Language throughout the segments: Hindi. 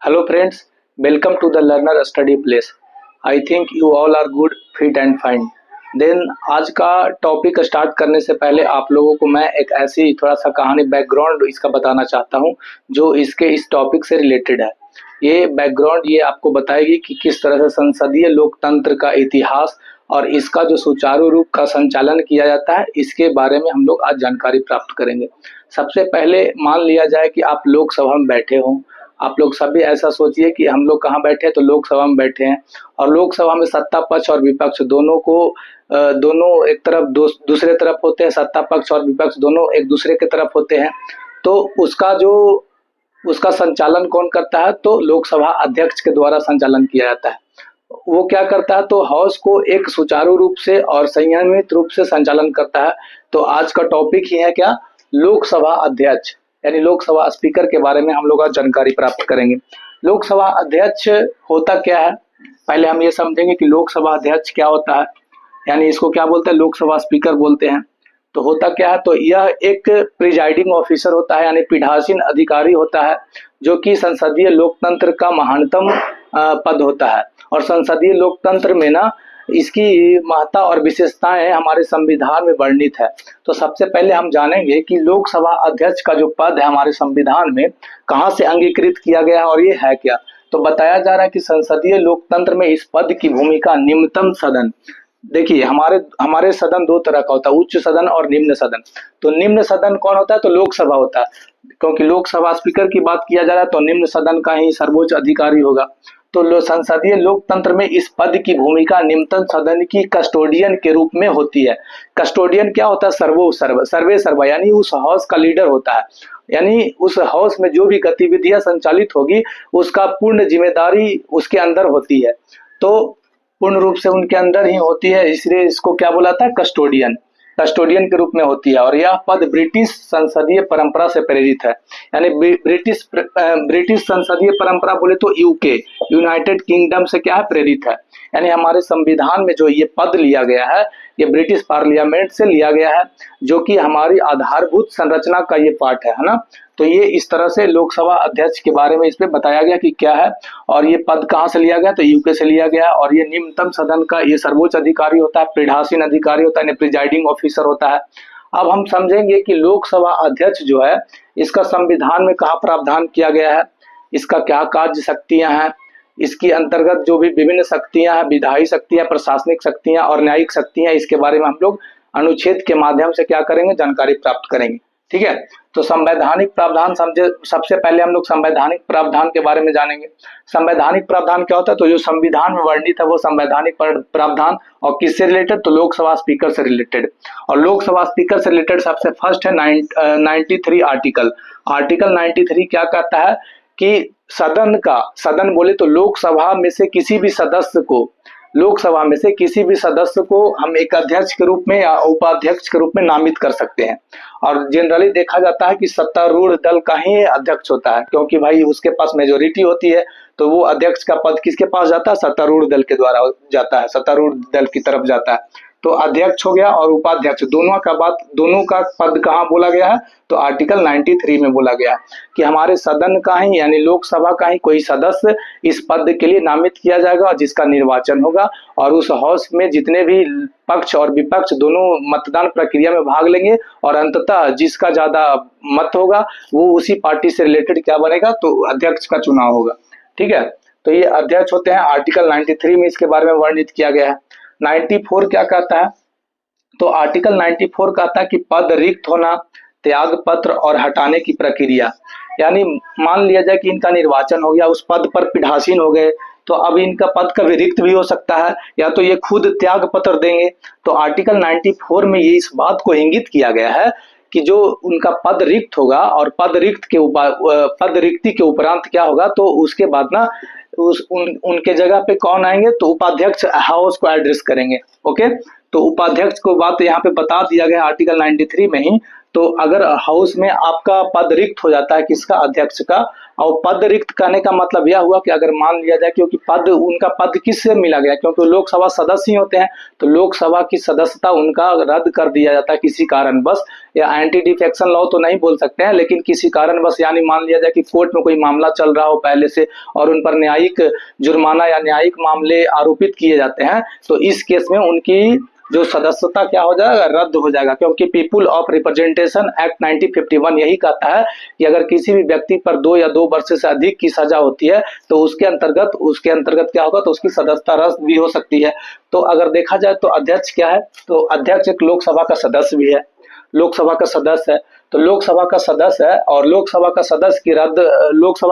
Hello friends, welcome to the Learner Study Place. I think you all are good, fit and fine. Then आज का टॉपिक स्टार्ट करने से पहले आप लोगों को मैं एक ऐसी थोड़ा सा कहानी बैकग्राउंड इसका बताना चाहता हूँ जो इसके इस टॉपिक से रिलेटेड है। ये बैकग्राउंड ये आपको बताएगी कि किस तरह से संसदीय लोकतंत्र का इतिहास और इसका जो सुचारू रूप का संचालन किया जाता है इसके बारे में हम लोग आज जानकारी प्राप्त करेंगे। सबसे पहले मान लिया जाए कि आप लोकसभा में बैठे हों। आप लोग सभी ऐसा सोचिए कि हम लोग कहाँ बैठे हैं, तो लोकसभा में बैठे हैं और लोकसभा में सत्ता पक्ष और विपक्ष दोनों को दोनों एक तरफ दूसरे तरफ होते हैं। सत्ता पक्ष और विपक्ष दोनों एक दूसरे के तरफ होते हैं। तो उसका संचालन कौन करता है? तो लोकसभा अध्यक्ष के द्वारा संचालन किया जाता है। वो क्या करता है? तो हाउस को एक सुचारू रूप से और संयमित रूप से संचालन करता है। तो आज का टॉपिक ही है क्या? लोकसभा अध्यक्ष यानी लोकसभा स्पीकर के बारे में हम लोग आज जानकारी प्राप्त करेंगे। लोकसभा अध्यक्ष होता क्या है? पहले हम ये समझेंगे कि लोकसभा अध्यक्ष क्या होता है, यानी इसको क्या बोलते हैं? लोकसभा स्पीकर बोलते हैं। तो होता क्या है? तो यह एक प्रिजाइडिंग ऑफिसर होता है यानी पीठासीन अधिकारी होता है जो कि संसदीय लोकतंत्र का महानतम पद होता है। और संसदीय लोकतंत्र में ना इसकी महत्ता और विशेषताएं हमारे संविधान में वर्णित है। तो सबसे पहले हम जानेंगे कि लोकसभा अध्यक्ष का जो पद है हमारे संविधान में कहाँ से अंगीकृत किया गया है और ये है क्या। तो बताया जा रहा है कि संसदीय लोकतंत्र में इस पद की भूमिका निम्नतम सदन। देखिए हमारे सदन दो तरह का होता है, उच्च सदन और निम्न सदन। तो निम्न सदन कौन होता है? तो लोकसभा होता है, क्योंकि लोकसभा स्पीकर की बात किया जा रहा है तो निम्न सदन का ही सर्वोच्च अधिकारी होगा। तो संसदीय लोकतंत्र में इस पद की भूमिका निम्नतम सदन की कस्टोडियन के रूप में होती है। कस्टोडियन क्या होता है? सर्वे सर्वा यानी उस हाउस का लीडर होता है, यानी उस हाउस में जो भी गतिविधियां संचालित होगी उसका पूर्ण जिम्मेदारी उसके अंदर होती है। तो पूर्ण रूप से उनके अंदर ही होती है, इसलिए इसको क्या बोला था? कस्टोडियन के रूप में होती है। और यह पद ब्रिटिश संसदीय परंपरा से प्रेरित है, यानी ब्रिटिश संसदीय परंपरा बोले तो यूके यूनाइटेड किंगडम से क्या है? प्रेरित है। यानी हमारे संविधान में जो ये पद लिया गया है ये ब्रिटिश पार्लियामेंट से लिया गया है, जो कि हमारी आधारभूत संरचना का ये पार्ट है ना। तो ये इस तरह से लोकसभा अध्यक्ष के बारे में इसमें बताया गया कि क्या है और ये पद कहाँ से लिया गया? तो यूके से लिया गया। और ये निम्नतम सदन का ये सर्वोच्च अधिकारी होता है, पीठासीन अधिकारी होता है, प्रिजाइडिंग ऑफिसर होता है। अब हम समझेंगे कि लोकसभा अध्यक्ष जो है इसका संविधान में कहाँ प्रावधान किया गया है, इसका क्या कार्य शक्तियां हैं, इसकी अंतर्गत जो भी विभिन्न शक्तियां हैं, विधायी शक्तियां, प्रशासनिक शक्तियां और न्यायिक शक्तियां, इसके बारे में हम लोग अनुच्छेद के माध्यम से क्या करेंगे? जानकारी प्राप्त करेंगे। ठीक है, तो संवैधानिक प्रावधान समझे। सबसे पहले हम लोग संवैधानिक प्रावधान के बारे में जानेंगे। संवैधानिक प्रावधान क्या होता है? तो जो संविधान में वर्णित है वो संवैधानिक प्रावधान, और किससे रिलेटेड? तो लोकसभा स्पीकर से रिलेटेड। और लोकसभा स्पीकर से रिलेटेड सबसे फर्स्ट है 93 आर्टिकल 93 क्या कहता है कि सदन बोले तो लोकसभा में से किसी भी सदस्य को हम एक अध्यक्ष के रूप में या उपाध्यक्ष के रूप में नामित कर सकते हैं। और जनरली देखा जाता है कि सत्तारूढ़ दल का ही अध्यक्ष होता है, क्योंकि भाई उसके पास मेजोरिटी होती है। तो वो अध्यक्ष का पद किसके पास जाता है? सत्तारूढ़ दल के द्वारा जाता है, सत्तारूढ़ दल की तरफ जाता है। तो अध्यक्ष हो गया और उपाध्यक्ष दोनों का पद कहाँ बोला गया है? तो आर्टिकल 93 में बोला गया कि हमारे सदन का ही यानी लोकसभा का ही कोई सदस्य इस पद के लिए नामित किया जाएगा और जिसका निर्वाचन होगा। और उस हाउस में जितने भी पक्ष और विपक्ष दोनों मतदान प्रक्रिया में भाग लेंगे और अंततः जिसका ज्यादा मत होगा वो उसी पार्टी से रिलेटेड क्या बनेगा? तो अध्यक्ष का चुनाव होगा। ठीक है, तो ये अध्यक्ष होते हैं। आर्टिकल 93 में इसके बारे में वर्णित किया गया है। 94 क्या कहता है? तो आर्टिकल 94 कहता है कि पद रिक्त होना, त्याग पत्र और हटाने की प्रक्रिया। यानी मान लिया जाए कि इनका निर्वाचन हो गया, उस पद पर पीठासीन हो गए, तो अब इनका पद का रिक्त भी हो सकता है या तो ये खुद त्याग पत्र देंगे। तो आर्टिकल 94 में ये इस बात को इंगित किया गया है कि जो उनका पद रिक्त होगा और पद रिक्ति के उपरांत क्या होगा? तो उसके बाद ना उनके जगह पे कौन आएंगे? तो उपाध्यक्ष हाउस को एड्रेस करेंगे। ओके, तो उपाध्यक्ष को बात यहाँ पे बता दिया गया आर्टिकल 93 में ही। तो अगर हाउस में आपका पद रिक्त हो जाता है, किसका? अध्यक्ष का, और पद रिक्त कहने का मतलब यह हुआ कि अगर मान लिया जाए, क्योंकि पद उनका पद किससे मिला गया, क्योंकि लोकसभा सदस्य ही होते हैं, तो लोकसभा की सदस्यता उनका रद्द कर दिया जाता है किसी कारणवश, या एंटी डिफेक्शन लॉ तो नहीं बोल सकते हैं, लेकिन किसी कारणवश, यानी मान लिया जाए कि कोर्ट में कोई मामला चल रहा हो पहले से और उन पर न्यायिक जुर्माना या न्यायिक मामले आरोपित किए जाते हैं, तो इस केस में उनकी जो सदस्यता क्या हो जाएगा, रद्द हो जाएगा। क्योंकि पीपुल ऑफ रिप्रेजेंटेशन एक्ट 1951 यही कहता है कि अगर किसी भी व्यक्ति पर 2 या 2 वर्ष से अधिक की सजा होती है तो उसके अंतर्गत क्या होगा, तो उसकी सदस्यता रद्द भी हो सकती है। तो अगर देखा जाए तो अध्यक्ष क्या है, तो अध्यक्ष एक लोकसभा का सदस्य भी है, लोकसभा का सदस्य है, तो लोकसभा का सदस्य है और लोकसभा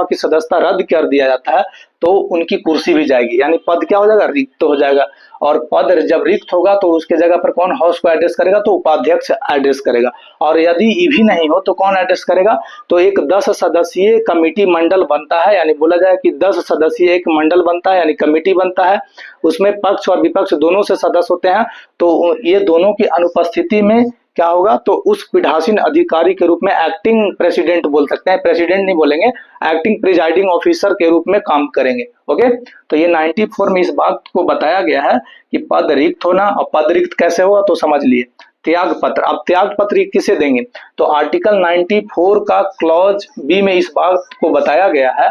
की सदस्यता रद्द कर दिया जाता है तो उनकी कुर्सी भी जाएगी, यानी पद क्या हो जाएगा, रिक्त हो जाएगा। और पद जब रिक्त होगा तो उसके जगह पर कौन हाउस को एड्रेस करेगा, तो उपाध्यक्ष एड्रेस करेगा। और यदि ये भी नहीं हो तो कौन एड्रेस करेगा, तो एक 10 सदस्यीय कमेटी मंडल बनता है, यानी बोला जाए कि 10 सदस्यीय एक मंडल बनता है, यानी कमेटी बनता है, उसमें पक्ष और विपक्ष दोनों से सदस्य होते हैं। तो ये दोनों की अनुपस्थिति में क्या होगा, तो उस पीठासीन अधिकारी के रूप में एक्टिंग प्रेसिडेंट बोल सकते हैं, प्रेसिडेंट नहीं बोलेंगे, एक्टिंग प्रिजाइडिंग ऑफिसर के रूप में काम करेंगे। ओके, तो ये 94 में इस बात को बताया गया है कि पद रिक्त होना, और पद रिक्त कैसे होगा तो समझ लिए, त्याग पत्र। अब त्याग पत्र किसे देंगे, तो आर्टिकल 94 का क्लॉज बी में इस बात को बताया गया है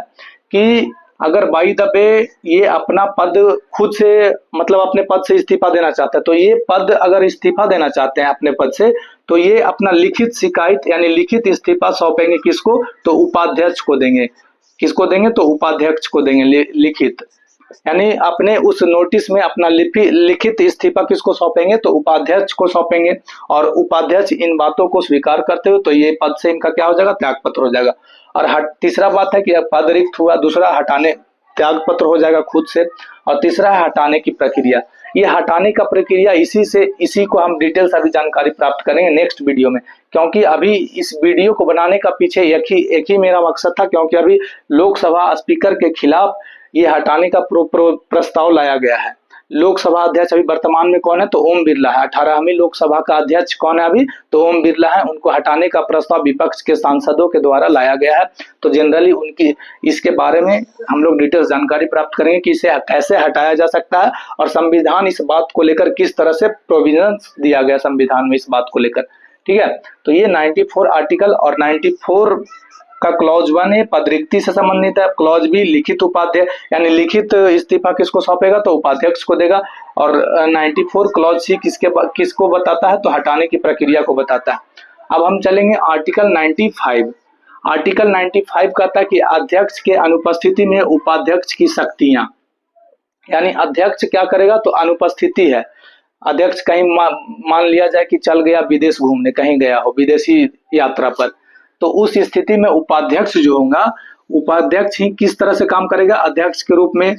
कि अगर बाई द वे ये अपना पद खुद से, मतलब अपने पद से इस्तीफा देना चाहते हैं, तो ये पद अगर इस्तीफा देना चाहते हैं अपने पद से, तो ये अपना लिखित शिकायत यानी लिखित इस्तीफा सौंपेंगे किसको, तो उपाध्यक्ष को देंगे। किसको देंगे, तो उपाध्यक्ष को देंगे लिखित, यानी अपने उस नोटिस में अपना लिखित इस्तीफा किसको सौंपेंगे, तो उपाध्यक्ष को सौंपेंगे। और उपाध्यक्ष इन बातों को स्वीकार करते हुए तो ये पद से इनका क्या हो जाएगा, त्याग पत्र हो जाएगा। और तीसरा बात है कि पद रिक्त हुआ, दूसरा हटाने, त्याग पत्र हो जाएगा खुद से, और तीसरा है हटाने की प्रक्रिया। ये हटाने का प्रक्रिया इसी को हम डिटेल्स अभी जानकारी प्राप्त करेंगे नेक्स्ट वीडियो में, क्योंकि अभी इस वीडियो को बनाने का पीछे एक ही मेरा मकसद था, क्योंकि अभी लोकसभा स्पीकर के खिलाफ ये हटाने का प्रस्ताव लाया गया है। लोकसभा अध्यक्ष अभी वर्तमान में कौन है, तो ओम बिरला है। 18वीं लोकसभा का अध्यक्ष कौन है अभी, तो ओम बिरला है। उनको हटाने का प्रस्ताव विपक्ष के सांसदों के द्वारा लाया गया है। तो जनरली उनकी इसके बारे में हम लोग डिटेल्स जानकारी प्राप्त करेंगे कि इसे कैसे हटाया जा सकता है, और संविधान इस बात को लेकर किस तरह से प्रोविजन दिया गया संविधान में इस बात को लेकर। ठीक है, तो ये 94 आर्टिकल और 94 का क्लॉज 1 है, पद रिक्ति से संबंधित है। क्लॉज बी लिखित उपाध्यक्ष, यानी लिखित इस्तीफा किसको सौंपेगा, तो उपाध्यक्ष को देगा। और 94 क्लॉज सी किसको बताता है, तो हटाने की प्रक्रिया को बताता है। अब हम चलेंगे आर्टिकल 95। आर्टिकल 95 कहता है कि अध्यक्ष के अनुपस्थिति में उपाध्यक्ष की शक्तियां, यानी अध्यक्ष क्या करेगा, तो अनुपस्थिति है, अध्यक्ष कहीं मान लिया जाए कि चल गया विदेश घूमने, कहीं गया हो विदेशी यात्रा पर, तो उस स्थिति में उपाध्यक्ष जो होगा, उपाध्यक्ष ही किस तरह से काम करेगा, अध्यक्ष के रूप में,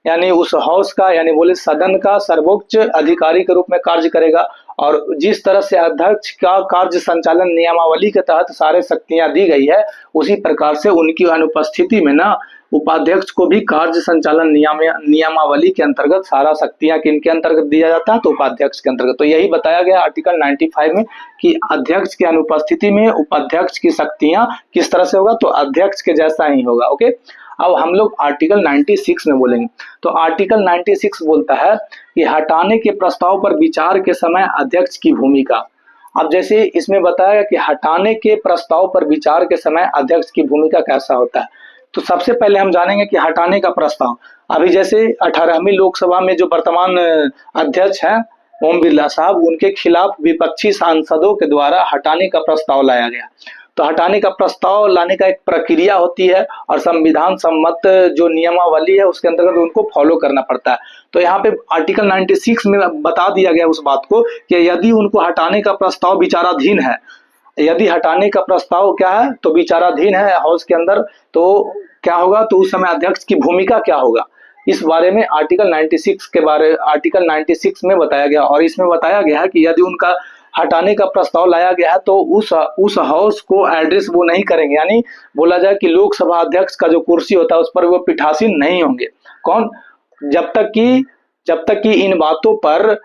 यानी उस हाउस का, यानी बोले सदन का सर्वोच्च अधिकारी के रूप में कार्य करेगा। और जिस तरह से अध्यक्ष का कार्य संचालन नियमावली के तहत सारे शक्तियां दी गई है, उसी प्रकार से उनकी अनुपस्थिति में ना उपाध्यक्ष को भी कार्य संचालन नियमावली के अंतर्गत सारा शक्तियां किनके अंतर्गत दिया जाता है, तो उपाध्यक्ष के अंतर्गत। तो यही बताया गया आर्टिकल 95 में कि अध्यक्ष की अनुपस्थिति में उपाध्यक्ष की शक्तियां किस तरह से होगा, तो अध्यक्ष के जैसा ही होगा। ओके, अब हम लोग आर्टिकल 96 में बोलेंगे। तो आर्टिकल 96 बोलता है कि हटाने के प्रस्ताव पर विचार के समय अध्यक्ष की भूमिका। अब जैसे इसमें बताया कि हटाने के प्रस्ताव पर विचार के समय अध्यक्ष की भूमिका कैसा होता है, तो सबसे पहले हम जानेंगे कि हटाने का प्रस्ताव। अभी जैसे 18वीं लोकसभा में जो वर्तमान अध्यक्ष हैं ओम बिरला साहब, उनके खिलाफ विपक्षी सांसदों के द्वारा हटाने का प्रस्ताव लाया गया। तो हटाने का प्रस्ताव लाने का एक प्रक्रिया होती है, और संविधान सम्मत जो नियमावली है उसके अंतर्गत उनको फॉलो करना पड़ता है। तो यहाँ पे आर्टिकल 96 में बता दिया गया उस बात को कि यदि उनको हटाने का प्रस्ताव विचाराधीन है, यदि हटाने का प्रस्ताव क्या है, तो विचाराधीन है हाउस के अंदर, तो क्या होगा, तो उस समय अध्यक्ष की भूमिका क्या होगा, इस बारे में आर्टिकल 96 में बताया गया। और इसमें बताया गया है कि यदि उनका हटाने का प्रस्ताव लाया गया है तो उस हाउस को एड्रेस वो नहीं करेंगे, यानी बोला जाए कि लोकसभा अध्यक्ष का जो कुर्सी होता है उस पर वो पीठासीन नहीं होंगे। कौन, जब तक कि इन बातों पर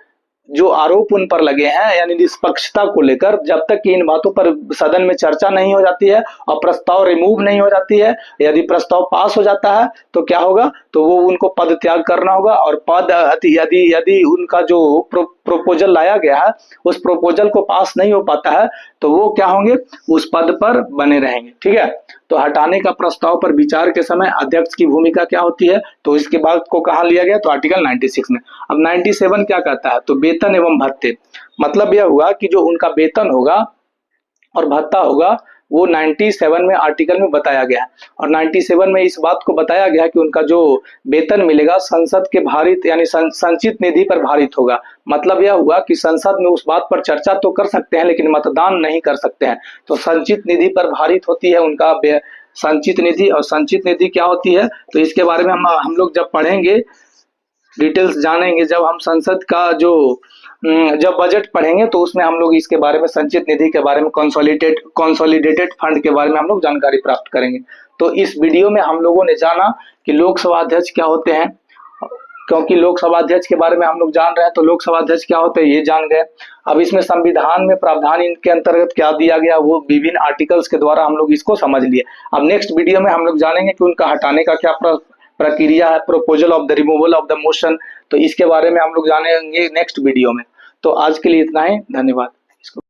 जो आरोप उन पर लगे हैं यानी निष्पक्षता को लेकर, जब तक कि इन बातों पर सदन में चर्चा नहीं हो जाती है और प्रस्ताव रिमूव नहीं हो जाती है, यदि प्रस्ताव पास हो जाता है तो क्या होगा, तो वो उनको पद त्याग करना होगा। और पद यदि यदि उनका जो प्रोपोजल लाया गया है उस प्रोपोजल को पास नहीं हो पाता है तो वो क्या होंगे, उस पद पर बने रहेंगे। ठीक है, तो हटाने का प्रस्ताव पर विचार के समय अध्यक्ष की भूमिका क्या होती है, तो इसके बाद को कहा लिया गया, तो आर्टिकल 96 में। अब 97 क्या कहता है, तो वेतन एवं भत्ते, मतलब यह हुआ कि जो उनका वेतन होगा और भत्ता होगा वो 97 में आर्टिकल में बताया गया है। और 97 में इस बात को बताया गया कि उनका जो वेतन मिलेगा संसद के भारित यानी संचित निधि पर भारित होगा। मतलब यह हुआ कि संसद में उस बात पर चर्चा तो कर सकते हैं लेकिन मतदान नहीं कर सकते हैं। तो संचित निधि पर भारित होती है उनका संचित निधि। और संचित निधि क्या होती है, तो इसके बारे में हम लोग जब पढ़ेंगे, डिटेल्स जानेंगे, जब हम संसद का जो जब बजट पढ़ेंगे तो उसमें हम लोग इसके बारे में, संचित निधि के बारे में, कंसोलिडेटेड फंड के बारे में हम लोग जानकारी प्राप्त करेंगे। तो इस वीडियो में हम लोगों ने जाना कि लोकसभा अध्यक्ष क्या होते हैं, क्योंकि लोकसभा अध्यक्ष के बारे में हम लोग जान रहे हैं तो लोकसभा अध्यक्ष क्या होते हैं ये जान गए। अब इसमें संविधान में प्रावधान इनके अंतर्गत क्या दिया गया वो विभिन्न आर्टिकल्स के द्वारा हम लोग इसको समझ लिए। अब नेक्स्ट वीडियो में हम लोग जानेंगे कि उनका हटाने का क्या प्रक्रिया है, proposal of the removal of the motion, तो इसके बारे में हम लोग जानेंगे नेक्स्ट वीडियो में। तो आज के लिए इतना ही, धन्यवाद।